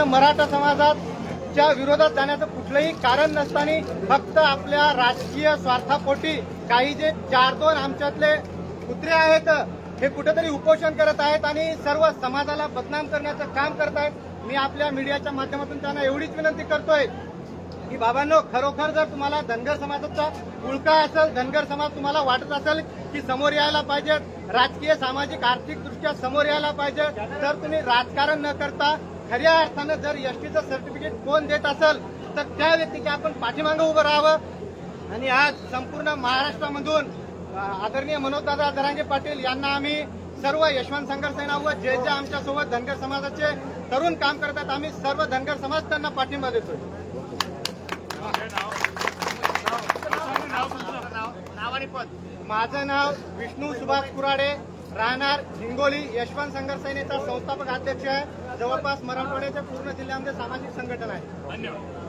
मराठा समाजाच्या विरोधात जाण्याचं कुठलंही कारण नसताना फक्त आपल्या राजकीय स्वार्थापोटी काही जे 4-2 आमच्यातले कुत्रे आहेत हे कुठेतरी उपोषण करत आहेत आणि सर्व समाजाला बदनाम करण्याचं काम करत आहेत। मी आपल्या मीडियाच्या माध्यमातून त्यांना एवढीच विनंती करतोय की बाबांनो, खरोखर जर तुम्हाला धनगर समाजाचा उळका असेल, धनगर समाज तुम्हाला वाटत असेल की समोर यायला पाहिजे, राजकीय सामाजिक आर्थिक दृष्ट्या समोर यायला पाहिजे, तर तुम्ही राजकारण न करता खऱ्या अर्थानं जर एसटीचं सर्टिफिकेट कोण देत असेल तर त्या व्यक्तीच्या आपण पाठीमागं उभं राहावं। आणि आज संपूर्ण महाराष्ट्रामधून आदरणीय मनोजदादा जरांगे पाटील यांना आम्ही सर्व यशवंत संघर्ष सेना व जे जे आमच्यासोबत धनगर समाजाचे तरुण काम करतात, आम्ही सर्व धनगर समाज त्यांना पाठिंबा देतोय। माझं नाव विष्णू सुभाष कुराडे, राहणार हिंगोली, यशवंत संघर्ष सेनेचा संस्थापक अध्यक्ष आहे। जवळपास मराठवाड्याच्या पूर्ण जिल्ह्यामध्ये सामाजिक संघटना आहे। धन्यवाद।